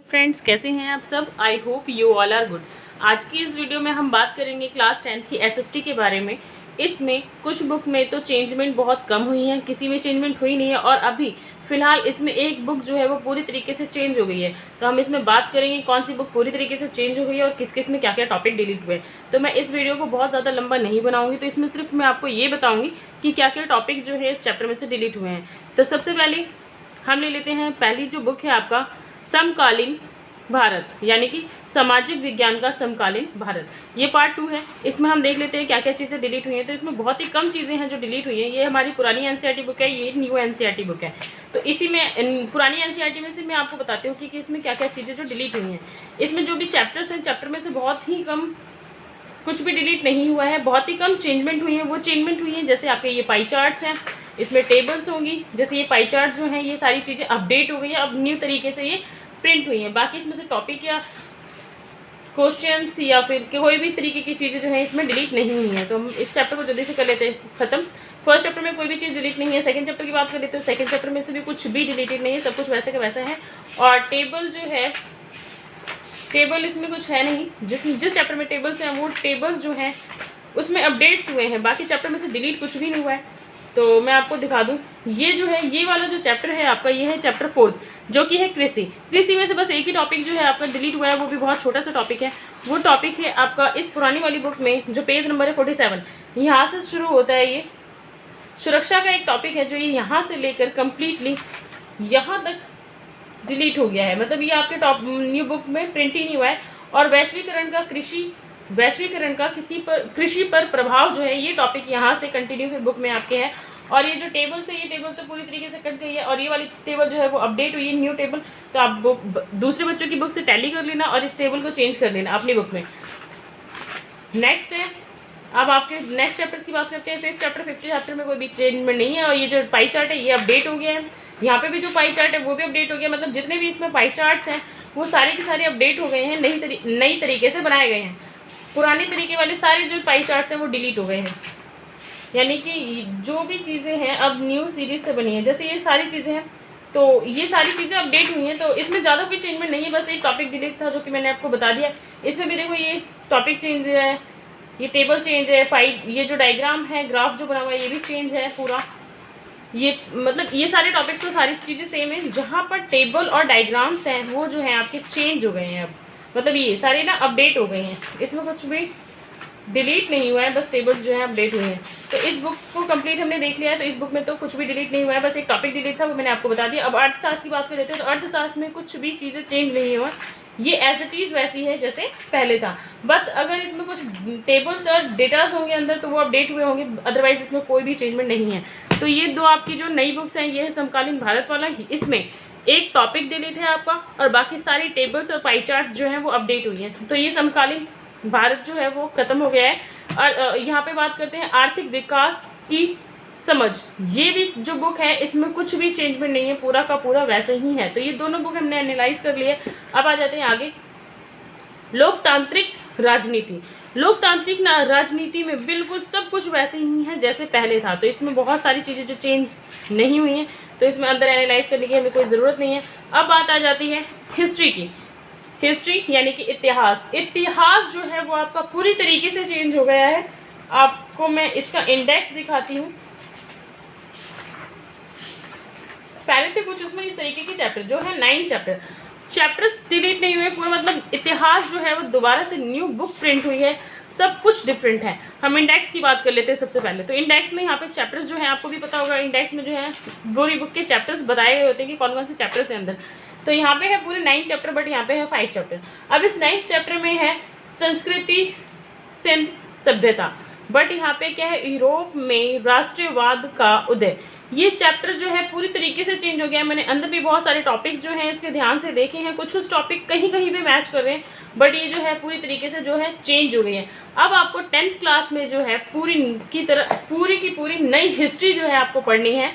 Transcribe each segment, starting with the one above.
Friends, कैसे हैं आप सब। I hope you all are good. आज की इस वीडियो में हम बात करेंगे क्लास 10th की एसएसटी के बारे में। इसमें कुछ बुक में तो चेंजमेंट बहुत कम हुई है, किसी में चेंजमेंट हुई नहीं है, और अभी फिलहाल इसमें एक बुक जो है वो पूरी तरीके से चेंज हो गई है। तो हम इसमें बात करेंगे कौन सी बुक पूरी तरीके से चेंज हो गई है और किस किस में क्या क्या टॉपिक डिलीट हुए। तो मैं इस वीडियो को बहुत ज़्यादा लंबा नहीं बनाऊंगी, तो इसमें सिर्फ मैं आपको ये बताऊँगी कि क्या क्या टॉपिक्स जो है इस चैप्टर में से डिलीट हुए हैं। तो सबसे पहले हम ले लेते हैं पहली जो बुक है आपका समकालीन भारत, यानी कि सामाजिक विज्ञान का समकालीन भारत। ये पार्ट 2 है। इसमें हम देख लेते हैं क्या क्या चीज़ें डिलीट हुई हैं। तो इसमें बहुत ही कम चीज़ें हैं जो डिलीट हुई हैं। ये हमारी पुरानी एनसीईआरटी बुक है, ये न्यू एनसीईआरटी बुक है। तो इसी में पुरानी एनसीईआरटी में से मैं आपको बताती हूँ कि इसमें क्या क्या चीज़ें जो डिलीट हुई हैं। इसमें जो भी चैप्टर्स हैं, चैप्टर में से बहुत ही कम, कुछ भी डिलीट नहीं हुआ है, बहुत ही कम चेंजमेंट हुई है। वो चेंजमेंट हुई है जैसे आपके ये पाई चार्ट्स हैं, इसमें टेबल्स होंगी। जैसे ये पाई चार्ट जो हैं, ये सारी चीज़ें अपडेट हो गई है, अब न्यू तरीके से ये प्रिंट हुई है। बाकी इसमें से टॉपिक या क्वेश्चंस या फिर कोई भी तरीके की चीज़ें जो है इसमें डिलीट नहीं हुई हैं। तो हम इस चैप्टर को जल्दी से कर लेते हैं ख़त्म। फर्स्ट चैप्टर में कोई भी चीज़ डिलीट नहीं है। सेकंड चैप्टर की बात कर लेते हैं, सेकंड चैप्टर में से भी कुछ भी डिलीटेड नहीं है, सब कुछ वैसे का वैसा है। और टेबल जो है, टेबल इसमें कुछ है नहीं। जिस चैप्टर में टेबल्स हैं वो टेबल्स जो हैं उसमें अपडेट्स हुए हैं, बाकी चैप्टर में से डिलीट कुछ भी नहीं हुआ है। तो मैं आपको दिखा दूं, ये जो है, ये वाला जो चैप्टर है आपका, ये है चैप्टर 4 जो कि है कृषि। कृषि में से बस एक ही टॉपिक जो है आपका डिलीट हुआ है, वो भी बहुत छोटा सा टॉपिक है। वो टॉपिक है आपका इस पुरानी वाली बुक में जो पेज नंबर है 47, यहाँ से शुरू होता है। ये सुरक्षा का एक टॉपिक है जो ये यहाँ से लेकर कम्प्लीटली यहाँ तक डिलीट हो गया है। मतलब ये आपके टॉप न्यू बुक में प्रिंट ही नहीं हुआ है। और वैश्वीकरण का कृषि पर प्रभाव जो है, ये टॉपिक यहाँ से कंटिन्यू फिर बुक में आपके है। और ये जो टेबल्स है, ये टेबल तो पूरी तरीके से कट गई है, और ये वाली टेबल जो है वो अपडेट हुई है, न्यू टेबल। तो आप दूसरे बच्चों की बुक से टैली कर लेना और इस टेबल को चेंज कर लेना अपनी बुक में। नेक्स्ट है, अब आपके नेक्स्ट चैप्टर की बात करते हैं। फिफ्थ चैप्टर में कोई भी चेंजमेंट नहीं है। और ये जो पाई चार्ट है ये अपडेट हो गया है। यहाँ पे भी जो पाई चार्ट है वो भी अपडेट हो गया। मतलब जितने भी इसमें पाई चार्ट्स हैं वो सारे के सारे अपडेट हो गए हैं, नई तरीके से बनाए गए हैं। पुराने तरीके वाले सारे जो पाई चार्ट्स हैं वो डिलीट हो गए हैं। यानी कि जो भी चीज़ें हैं अब न्यू सीरीज से बनी है। जैसे ये सारी चीज़ें हैं, तो ये सारी चीज़ें अपडेट हुई हैं। तो इसमें ज़्यादा कोई चेंजमेंट नहीं है, बस एक टॉपिक डिलीट था जो कि मैंने आपको बता दिया। इसमें भी देखो, ये टॉपिक चेंज है, ये टेबल चेंज है, ये जो डायग्राम है, ग्राफ जो बना हुआ है, ये भी चेंज है पूरा। ये मतलब ये सारे टॉपिक्स तो सारी चीज़ें सेम है। जहाँ पर टेबल और डायग्राम्स हैं वो जो है आपके चेंज हो गए हैं अब। मतलब ये सारे ना अपडेट हो गए हैं, इसमें कुछ भी डिलीट नहीं हुआ है, बस टेबल्स जो है अपडेट हुए हैं। तो इस बुक को कंप्लीट हमने देख लिया है। तो इस बुक में तो कुछ भी डिलीट नहीं हुआ है, बस एक टॉपिक डिलीट था, वो मैंने आपको बता दिया। अब अर्थशास्त्र की बात कर लेते हैं। तो अर्थशास्त्र में कुछ भी चीज़ें चेंज नहीं हुआ, ये एज इट इज़ वैसी है जैसे पहले था। बस अगर इसमें कुछ टेबल्स और डेटास होंगे अंदर तो वो अपडेट हुए होंगे, अदरवाइज इसमें कोई भी चेंजमेंट नहीं है। तो ये दो आपकी जो नई बुक्स हैं, ये है समकालीन भारत वाला, इसमें एक टॉपिक डिलीट है आपका और बाकी सारी टेबल्स और पाई चार्ट्स जो हैं वो अपडेट हुई हैं। तो ये समकालीन भारत जो है वो ख़त्म हो गया है। और यहाँ पे बात करते हैं आर्थिक विकास की समझ। ये भी जो बुक है इसमें कुछ भी चेंजमेंट नहीं है, पूरा का पूरा वैसे ही है। तो ये दोनों बुक हमने एनालाइज कर लिए। अब आ जाते हैं आगे, लोकतांत्रिक राजनीति। लोकतांत्रिक राजनीति में बिल्कुल सब कुछ वैसे ही है जैसे पहले था। तो इसमें बहुत सारी चीज़ें जो चेंज नहीं हुई हैं, तो इसमें अंदर एनालाइज करने की हमें कोई ज़रूरत नहीं है। अब बात आ जाती है हिस्ट्री की। हिस्ट्री यानी कि इतिहास। इतिहास जो है वो आपका पूरी तरीके से चेंज हो गया है। आपको मैं इसका इंडेक्स दिखाती हूँ। पहले थे कुछ उसमें इस तरीके के चैप्टर जो है 9 चैप्टर्स डिलीट नहीं हुए पूरा। मतलब इतिहास जो है वो दोबारा से न्यू बुक प्रिंट हुई है, सब कुछ डिफरेंट है। हम इंडेक्स की बात कर लेते हैं सबसे पहले। तो इंडेक्स में यहाँ पे चैप्टर्स जो है, आपको भी पता होगा, इंडेक्स में जो है पूरी बुक के चैप्टर्स बताए गए होते हैं कि कौन कौन से चैप्टर्स हैं अंदर। तो यहाँ पे है पूरे 9 चैप्टर, बट यहाँ पे है 5 चैप्टर। अब इस 9 चैप्टर में है संस्कृति सिंध सभ्यता, बट यहाँ पे क्या है, यूरोप में राष्ट्रवाद का उदय। ये चैप्टर जो है पूरी तरीके से चेंज हो गया है। मैंने अंदर भी बहुत सारे टॉपिक्स जो हैं इसके ध्यान से देखे हैं, कुछ टॉपिक कहीं कहीं पे मैच कर रहे हैं, बट ये जो है पूरी तरीके से जो है चेंज हो गई है। अब आपको 10th क्लास में जो है पूरी की पूरी नई हिस्ट्री जो है आपको पढ़नी है।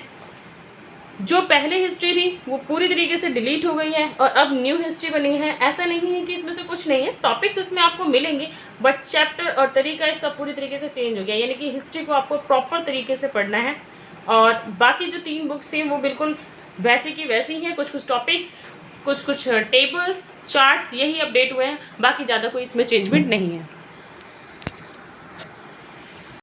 जो पहले हिस्ट्री थी वो पूरी तरीके से डिलीट हो गई है और अब न्यू हिस्ट्री बनी है। ऐसा नहीं है कि इसमें से कुछ नहीं है, टॉपिक्स उसमें आपको मिलेंगे, बट चैप्टर और तरीका इसका पूरी तरीके से चेंज हो गया। यानी कि हिस्ट्री को आपको प्रॉपर तरीके से पढ़ना है। और बाकी जो 3 बुक्स थी वो बिल्कुल वैसे की वैसी ही हैं। कुछ टॉपिक्स कुछ टेबल्स चार्ट्स यही अपडेट हुए हैं, बाकी ज़्यादा कोई इसमें चेंजमेंट नहीं है।